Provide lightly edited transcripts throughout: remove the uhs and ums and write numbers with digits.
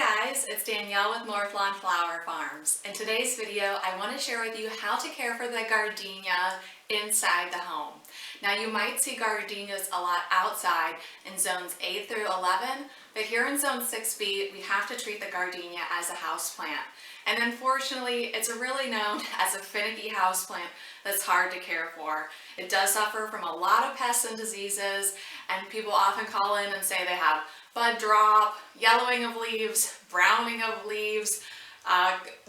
Hi guys, it's Danielle with Northlawn Flower Farms. In today's video, I want to share with you how to care for the gardenia inside the home. Now you might see gardenias a lot outside in zones 8 through 11, but here in zone 6B, we have to treat the gardenia as a houseplant. And unfortunately, it's really known as a finicky houseplant that's hard to care for. It does suffer from a lot of pests and diseases, and people often call in and say they have bud drop, yellowing of leaves, browning of leaves,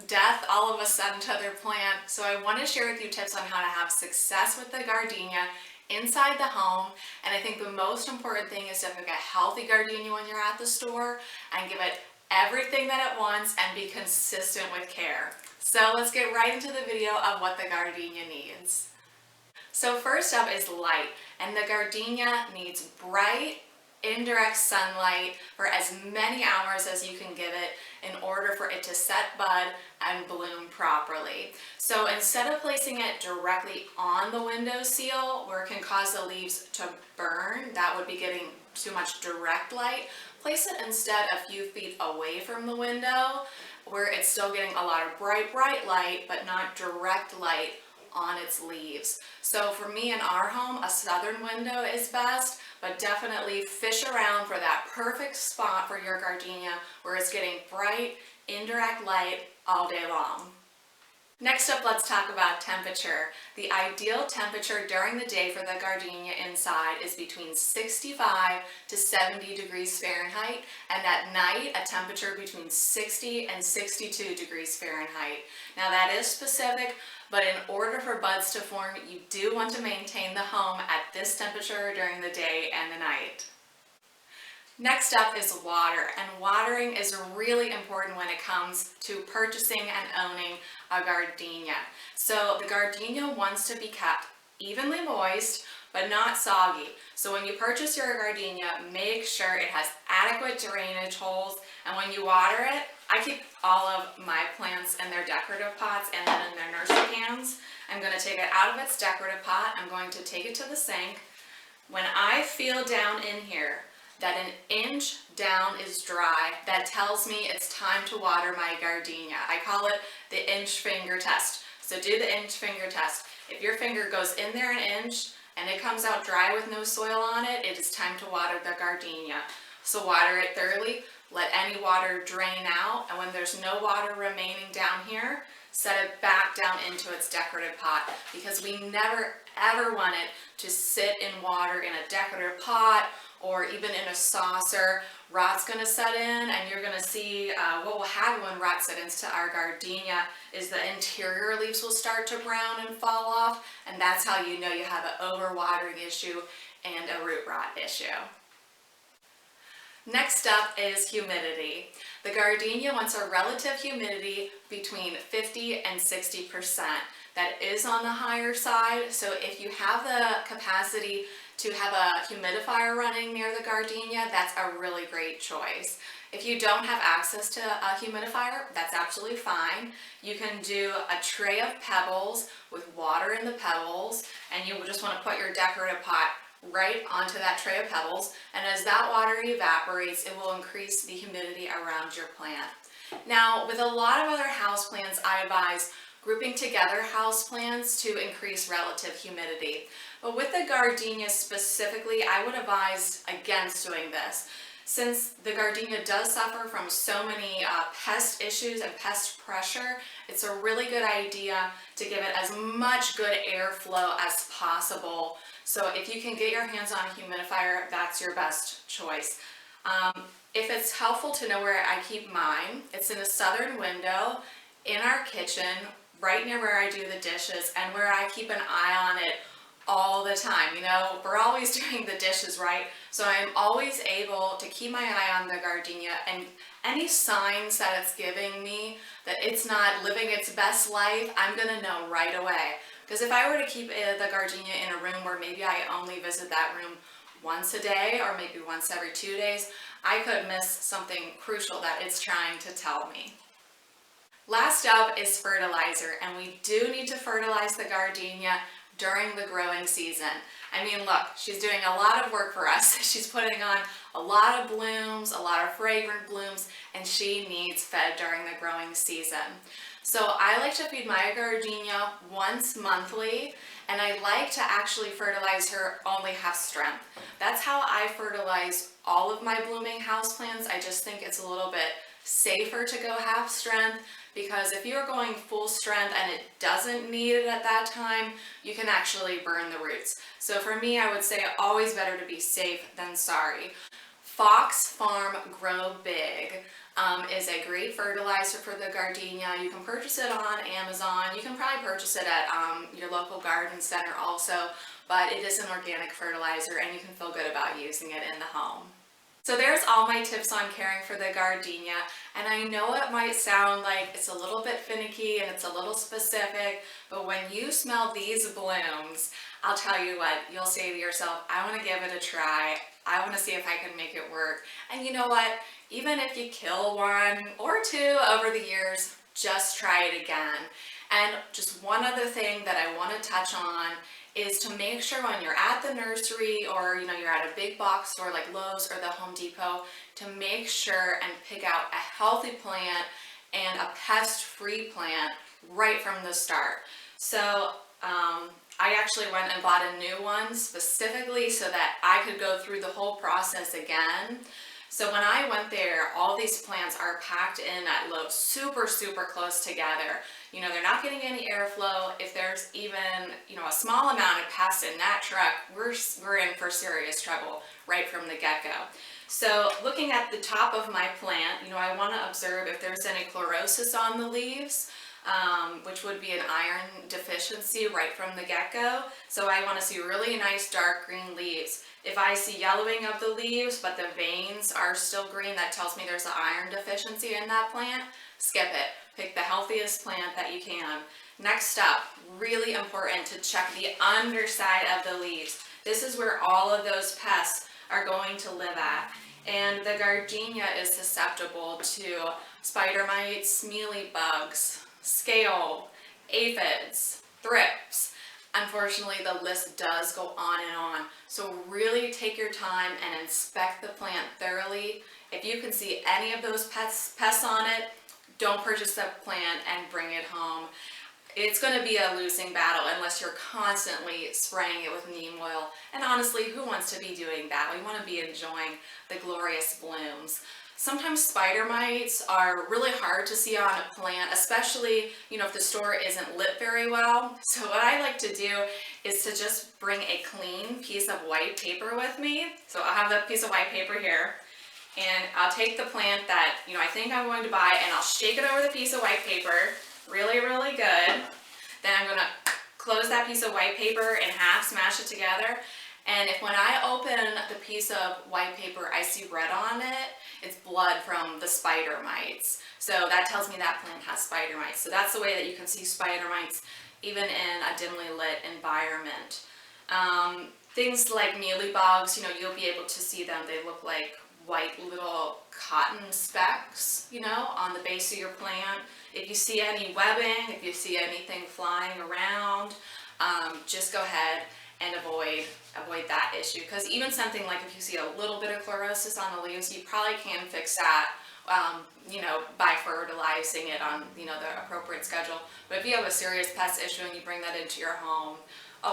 death all of a sudden to their plant. So I want to share with you tips on how to have success with the gardenia inside the home. And I think the most important thing is to pick a healthy gardenia when you're at the store and give it everything that it wants and be consistent with care. So let's get right into the video of what the gardenia needs. So first up is light, and the gardenia needs bright, indirect sunlight for as many hours as you can give it in order for it to set bud and bloom properly. So instead of placing it directly on the window sill where it can cause the leaves to burn, that would be getting too much direct light, place it instead a few feet away from the window where it's still getting a lot of bright light but not direct light on its leaves. So for me in our home, a southern window is best, but definitely fish around for that perfect spot for your gardenia where it's getting bright, indirect light all day long. Next up, let's talk about temperature. The ideal temperature during the day for the gardenia inside is between 65 to 70 degrees Fahrenheit, and at night, a temperature between 60 and 62 degrees Fahrenheit. Now that is specific, but in order for buds to form, you do want to maintain the home at this temperature during the day and the night. Next up is water, and watering is really important when it comes to purchasing and owning a gardenia. So the gardenia wants to be kept evenly moist, but not soggy. So when you purchase your gardenia, make sure it has adequate drainage holes, and when you water it, I keep all of my plants in their decorative pots and then in their nursery cans. I'm going to take it out of its decorative pot, I'm going to take it to the sink. When I feel down in here that an inch down is dry, that tells me it's time to water my gardenia. I call it the inch finger test. So do the inch finger test. If your finger goes in there an inch and it comes out dry with no soil on it, it is time to water the gardenia. So water it thoroughly, let any water drain out, and when there's no water remaining down here, set it back down into its decorative pot, because we never ever want it to sit in water in a decorative pot or even in a saucer. Rot's going to set in, and you're going to see what will happen when rot set into our gardenia is the interior leaves will start to brown and fall off, and that's how you know you have an overwatering issue and a root rot issue. Next up is humidity. The gardenia wants a relative humidity between 50 and 60%. That is on the higher side, so if you have the capacity to have a humidifier running near the gardenia, that's a really great choice. If you don't have access to a humidifier, that's absolutely fine. You can do a tray of pebbles with water in the pebbles, and you just want to put your decorative pot right onto that tray of pebbles, and as that water evaporates, it will increase the humidity around your plant. Now, with a lot of other houseplants, I advise grouping together houseplants to increase relative humidity. But with the gardenia specifically, I would advise against doing this. Since the gardenia does suffer from so many pest issues and pest pressure, it's a really good idea to give it as much good airflow as possible. So if you can get your hands on a humidifier, that's your best choice. If it's helpful to know where I keep mine, it's in a southern window in our kitchen, right near where I do the dishes, and where I keep an eye on it all the time. You know, we're always doing the dishes, right? So I'm always able to keep my eye on the gardenia, and any signs that it's giving me that it's not living its best life, I'm gonna know right away. Because if I were to keep the gardenia in a room where maybe I only visit that room once a day or maybe once every 2 days, I could miss something crucial that it's trying to tell me. Last up is fertilizer, and we do need to fertilize the gardenia during the growing season. I mean, look, she's doing a lot of work for us. She's putting on a lot of blooms, a lot of fragrant blooms, and she needs fed during the growing season. So I like to feed my gardenia once monthly, and I like to actually fertilize her only half strength. That's how I fertilize all of my blooming houseplants. I just think it's a little bit safer to go half strength, because if you're going full strength and it doesn't need it at that time, you can actually burn the roots. So for me, I would say always better to be safe than sorry. Fox Farm Grow Big is a great fertilizer for the gardenia. You can purchase it on Amazon. You can probably purchase it at your local garden center also, but it is an organic fertilizer and you can feel good about using it in the home. So there's all my tips on caring for the gardenia, and I know it might sound like it's a little bit finicky and it's a little specific, but when you smell these blooms, I'll tell you what, you'll say to yourself, I want to give it a try. I want to see if I can make it work. And you know what? Even if you kill one or two over the years, just try it again. And just one other thing that I want to touch on is to make sure when you're at the nursery or you're at a big box store like Lowe's or the Home Depot, to make sure and pick out a healthy plant and a pest-free plant right from the start. So I actually went and bought a new one specifically so that I could go through the whole process again. So when I went there, all these plants are packed in at Lowe's, super, super close together. They're not getting any airflow. If there's even, a small amount of pests in that truck, we're in for serious trouble right from the get-go. So looking at the top of my plant, I want to observe if there's any chlorosis on the leaves, which would be an iron deficiency right from the get-go. So I want to see really nice dark green leaves. If I see yellowing of the leaves, but the veins are still green, that tells me there's an iron deficiency in that plant. Skip it. Pick the healthiest plant that you can. Next up, really important to check the underside of the leaves. This is where all of those pests are going to live at. And the gardenia is susceptible to spider mites, mealybugs, scale, aphids, thrips. Unfortunately, the list does go on and on. So really take your time and inspect the plant thoroughly. If you can see any of those pests on it, don't purchase that plant and bring it home. It's going to be a losing battle unless you're constantly spraying it with neem oil. And honestly, who wants to be doing that? We want to be enjoying the glorious blooms. Sometimes spider mites are really hard to see on a plant, especially, if the store isn't lit very well. So what I like to do is to just bring a clean piece of white paper with me. So I'll have that piece of white paper here, and I'll take the plant that, I think I'm going to buy, and I'll shake it over the piece of white paper really, really good. Then I'm going to close that piece of white paper in half, smash it together. And if when I open the piece of white paper, I see red on it, it's blood from the spider mites. So that tells me that plant has spider mites. So that's the way that you can see spider mites even in a dimly lit environment. Things like mealybugs, you'll be able to see them. They look like white little cotton specks, on the base of your plant. If you see any webbing, if you see anything flying around, just go ahead and avoid that issue. Because even something like if you see a little bit of chlorosis on the leaves, you probably can fix that, by fertilizing it on, the appropriate schedule. But if you have a serious pest issue and you bring that into your home,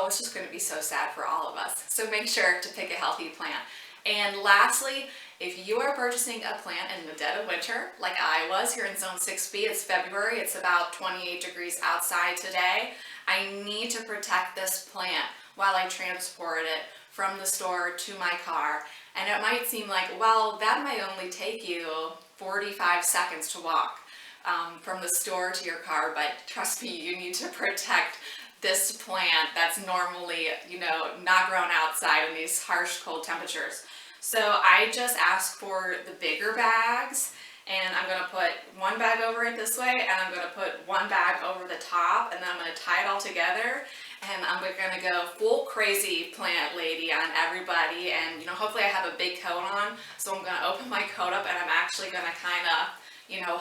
it's just going to be so sad for all of us. So make sure to pick a healthy plant. And lastly, if you are purchasing a plant in the dead of winter, like I was here in Zone 6B, it's February, it's about 28 degrees outside today, I need to protect this plant while I transport it from the store to my car. And it might seem like, well, that might only take you 45 seconds to walk from the store to your car, but trust me, you need to protect this plant that's normally, not grown outside in these harsh cold temperatures. So I just ask for the bigger bags, and I'm going to put one bag over it this way, and I'm going to put one bag over the top, and then I'm going to tie it all together, and I'm going to go full crazy plant lady on everybody. And hopefully I have a big coat on, so I'm going to open my coat up, and I'm actually going to kind of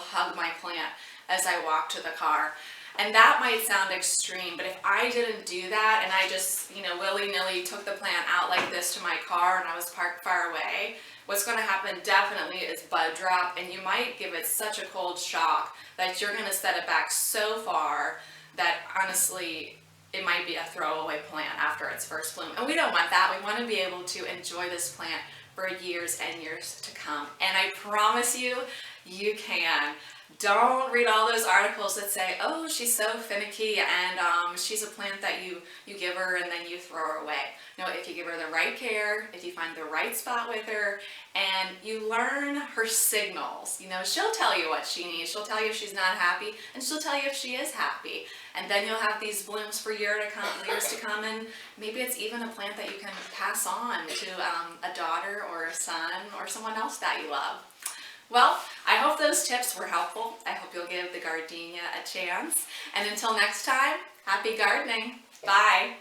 hug my plant as I walk to the car. And that might sound extreme, but if I didn't do that and I just, willy-nilly took the plant out like this to my car and I was parked far away, what's going to happen definitely is bud drop, and you might give it such a cold shock that you're going to set it back so far that honestly it might be a throwaway plant after its first bloom. And we don't want that. We want to be able to enjoy this plant for years and years to come. And I promise you, you can. Don't read all those articles that say, oh, she's so finicky and she's a plant that you give her and then you throw her away. No, if you give her the right care, if you find the right spot with her, and you learn her signals, she'll tell you what she needs. She'll tell you if she's not happy, and she'll tell you if she is happy. And then you'll have these blooms for years to come, and maybe it's even a plant that you can pass on to a daughter or a son or someone else that you love. Well, I hope those tips were helpful. I hope you'll give the gardenia a chance. And until next time, happy gardening. Bye.